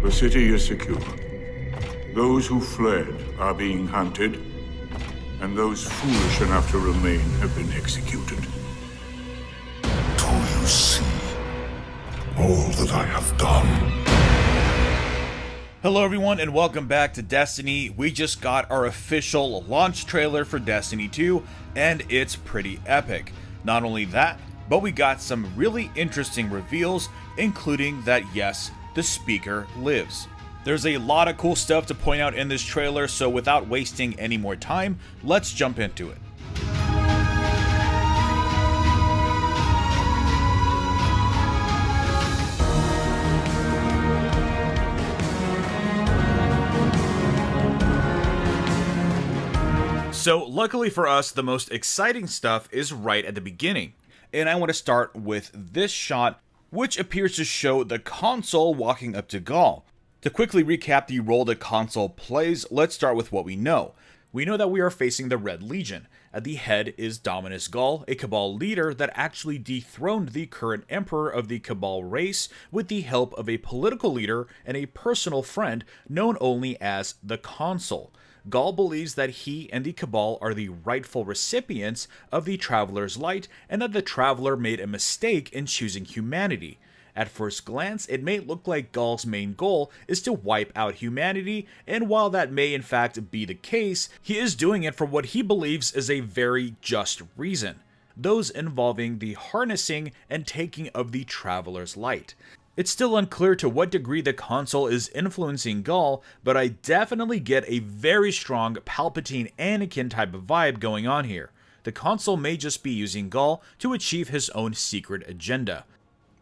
The city is secure. Those who fled are being hunted, and those foolish enough to remain have been executed. Do you see all that I have done? Hello everyone and welcome back to Destiny. We just got our official launch trailer for Destiny 2 and it's pretty epic. Not only that, but we got some really interesting reveals, including that yes, the speaker lives. There's a lot of cool stuff to point out in this trailer, so without wasting any more time, let's jump into it. So luckily for us, the most exciting stuff is right at the beginning. And I want to start with this shot, which appears to show the Consul walking up to Ghaul. To quickly recap the role the Consul plays, let's start with what we know. We know that we are facing the Red Legion. At the head is Dominus Ghaul, a Cabal leader that actually dethroned the current emperor of the Cabal race with the help of a political leader and a personal friend known only as the Consul. Ghaul believes that he and the Cabal are the rightful recipients of the Traveler's Light and that the Traveler made a mistake in choosing humanity. At first glance, it may look like Ghaul's main goal is to wipe out humanity, and while that may in fact be the case, he is doing it for what he believes is a very just reason. Those involving the harnessing and taking of the Traveler's Light. It's still unclear to what degree the Consul is influencing Ghaul, but I definitely get a very strong Palpatine Anakin type of vibe going on here. The Consul may just be using Ghaul to achieve his own secret agenda.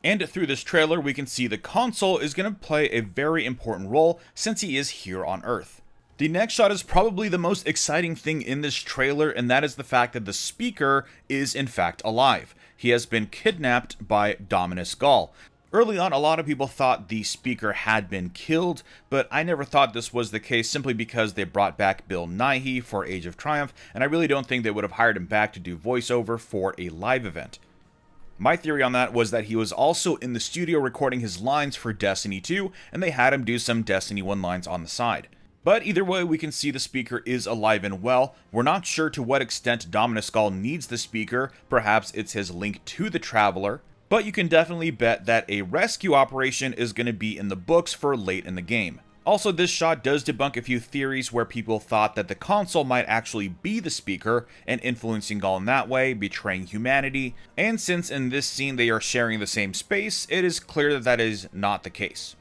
And through this trailer, we can see the Consul is going to play a very important role since he is here on Earth. The next shot is probably the most exciting thing in this trailer, and that is the fact that the speaker is in fact alive. He has been kidnapped by Dominus Ghaul. Early on, a lot of people thought the speaker had been killed, but I never thought this was the case simply because they brought back Bill Nighy for Age of Triumph, and I really don't think they would have hired him back to do voiceover for a live event. My theory on that was that he was also in the studio recording his lines for Destiny 2, and they had him do some Destiny 1 lines on the side. But either way, we can see the speaker is alive and well. We're not sure to what extent Dominus Ghaul needs the speaker, perhaps it's his link to the Traveler. But you can definitely bet that a rescue operation is going to be in the books for late in the game. Also, this shot does debunk a few theories where people thought that the Consul might actually be the speaker and influencing Ghaul in that way, betraying humanity. And since in this scene they are sharing the same space, it is clear that that is not the case.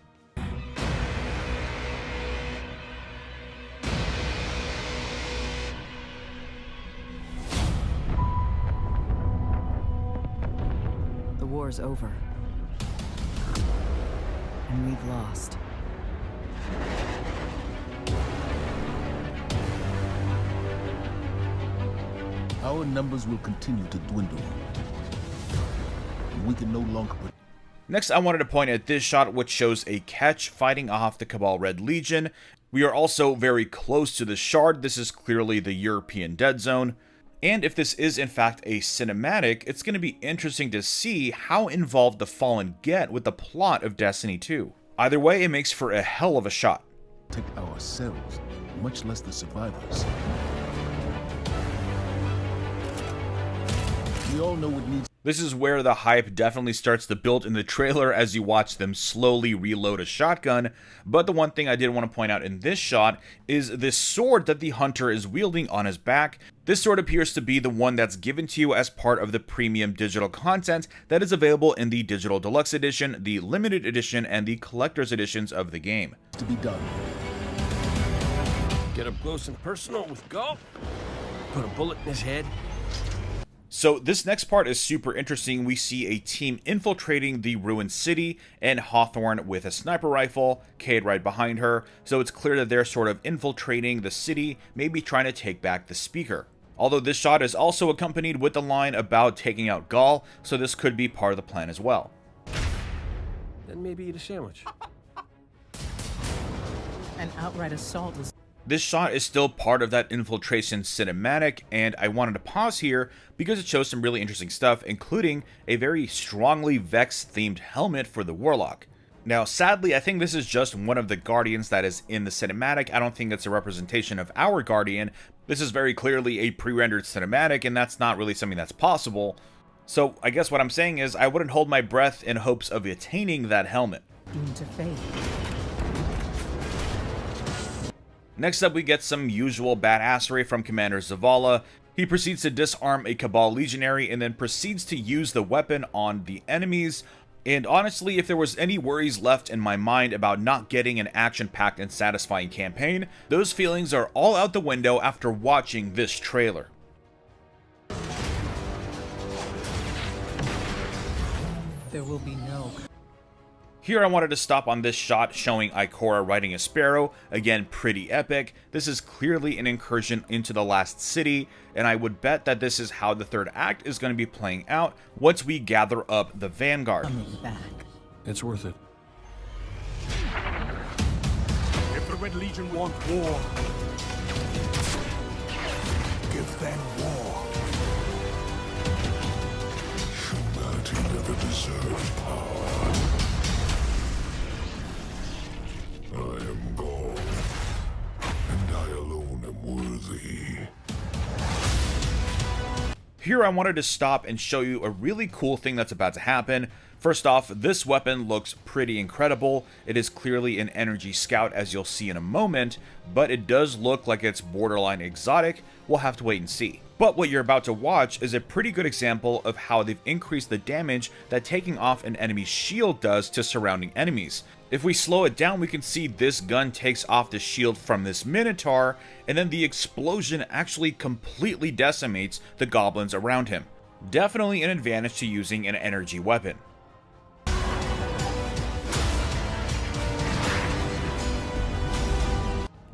The war's over. And we've lost. Our numbers will continue to dwindle. And we can no longer... Next, I wanted to point at this shot, which shows a Ketch fighting off the Cabal Red Legion. We are also very close to the Shard. This is clearly the European Dead Zone. And if this is in fact a cinematic, it's going to be interesting to see how involved the Fallen get with the plot of Destiny 2. Either way, it makes for a hell of a shot. Take ourselves, much less the survivors. We all know what needs... This is where the hype definitely starts to build in the trailer as you watch them slowly reload a shotgun, but the one thing I did want to point out in this shot is this sword that the hunter is wielding on his back. This sword appears to be the one that's given to you as part of the premium digital content that is available in the Digital Deluxe Edition, the Limited Edition, and the Collector's Editions of the game. to be done. Get up close and personal with Ghaul. Put a bullet in his head. So this next part is super interesting. We see a team infiltrating the ruined city and Hawthorne with a sniper rifle, Cayde right behind her. So it's clear that they're sort of infiltrating the city, maybe trying to take back the speaker. Although this shot is also accompanied with the line about taking out Ghaul, so this could be part of the plan as well. Then maybe eat a sandwich. An outright assault was... This shot is still part of that infiltration cinematic, and I wanted to pause here because it shows some really interesting stuff, including a very strongly Vex-themed helmet for the Warlock. Now, sadly, I think this is just one of the Guardians that is in the cinematic. I don't think it's a representation of our Guardian. This is very clearly a pre-rendered cinematic, and that's not really something that's possible. So I guess what I'm saying is I wouldn't hold my breath in hopes of attaining that helmet. Doomed to fate. Next up, we get some usual badassery from Commander Zavala. He proceeds to disarm a Cabal legionary and then proceeds to use the weapon on the enemies. And honestly, if there was any worries left in my mind about not getting an action-packed and satisfying campaign, those feelings are all out the window after watching this trailer. There will be no... Here I wanted to stop on this shot showing Ikora riding a sparrow. Again, pretty epic. This is clearly an incursion into the last city, and I would bet that this is how the third act is going to be playing out once we gather up the Vanguard. coming back. It's worth it. If the Red Legion want war, give them war. Humanity never deserved power. I am God, and I alone am worthy. Here I wanted to stop and show you a really cool thing that's about to happen. First off, this weapon looks pretty incredible. It is clearly an energy scout, as you'll see in a moment, but it does look like it's borderline exotic. We'll have to wait and see. But what you're about to watch is a pretty good example of how they've increased the damage that taking off an enemy's shield does to surrounding enemies. If we slow it down, we can see this gun takes off the shield from this Minotaur, and then the explosion actually completely decimates the goblins around him. Definitely an advantage to using an energy weapon.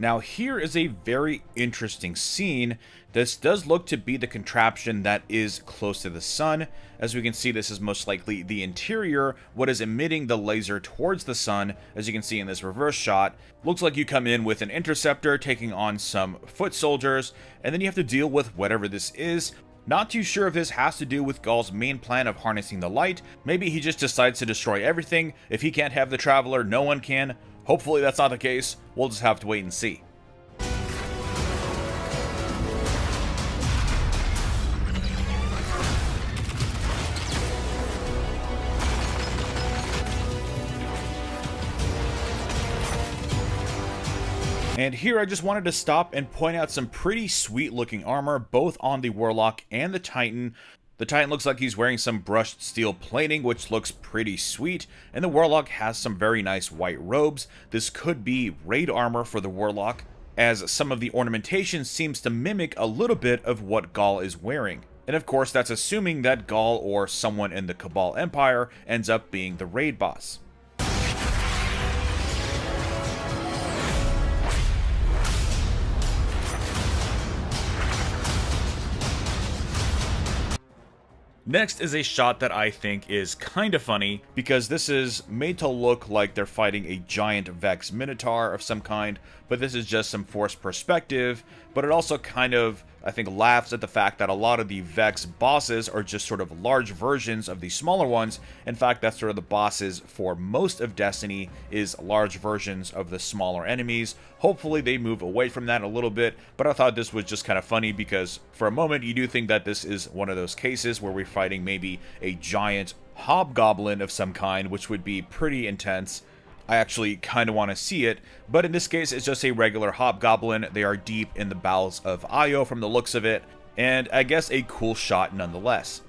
Now here is a very interesting scene. This does look to be the contraption that is close to the sun. As we can see, this is most likely the interior, what is emitting the laser towards the sun, as you can see in this reverse shot. Looks like you come in with an interceptor taking on some foot soldiers, and then you have to deal with whatever this is. Not too sure if this has to do with Ghaul's main plan of harnessing the light. Maybe he just decides to destroy everything. If he can't have the Traveler, no one can. Hopefully that's not the case. We'll just have to wait and see. And here I just wanted to stop and point out some pretty sweet looking armor, both on the Warlock and the Titan. The Titan looks like he's wearing some brushed steel plating, which looks pretty sweet, and the Warlock has some very nice white robes. This could be raid armor for the Warlock, as some of the ornamentation seems to mimic a little bit of what Ghaul is wearing. And of course, that's assuming that Ghaul or someone in the Cabal Empire ends up being the raid boss. Next is a shot that I think is kind of funny, because this is made to look like they're fighting a giant Vex Minotaur of some kind, but this is just some forced perspective. But it also kind of, I think, laughs at the fact that a lot of the Vex bosses are just sort of large versions of the smaller ones. In fact, that's sort of the bosses for most of Destiny, is large versions of the smaller enemies. Hopefully they move away from that a little bit, but I thought this was just kind of funny because for a moment you do think that this is one of those cases where we're fighting maybe a giant hobgoblin of some kind, which would be pretty intense. I actually kind of want to see it, but in this case it's just a regular hobgoblin. They are deep in the bowels of Io from the looks of it, and I guess a cool shot nonetheless.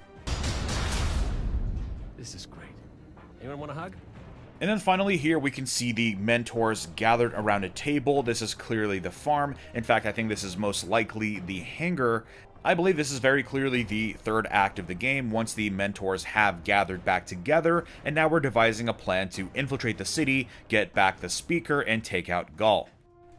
This is great. Anyone want a hug? And then finally here we can see the mentors gathered around a table. This is clearly the farm. In fact, I think this is most likely the hangar. I believe this is very clearly the third act of the game, once the mentors have gathered back together, and now we're devising a plan to infiltrate the city, get back the speaker, and take out Ghaul.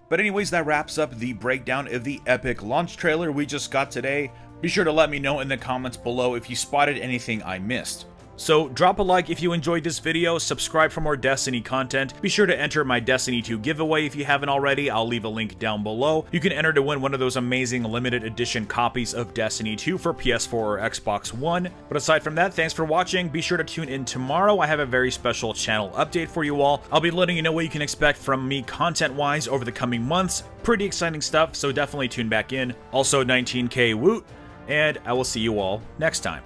But anyways, that wraps up the breakdown of the epic launch trailer we just got today. Be sure to let me know in the comments below if you spotted anything I missed. So drop a like if you enjoyed this video, subscribe for more Destiny content, be sure to enter my Destiny 2 giveaway if you haven't already, I'll leave a link down below. You can enter to win one of those amazing limited edition copies of Destiny 2 for PS4 or Xbox One. But aside from that, thanks for watching, be sure to tune in tomorrow, I have a very special channel update for you all. I'll be letting you know what you can expect from me content-wise over the coming months. Pretty exciting stuff, so definitely tune back in. Also 19K woot, and I will see you all next time.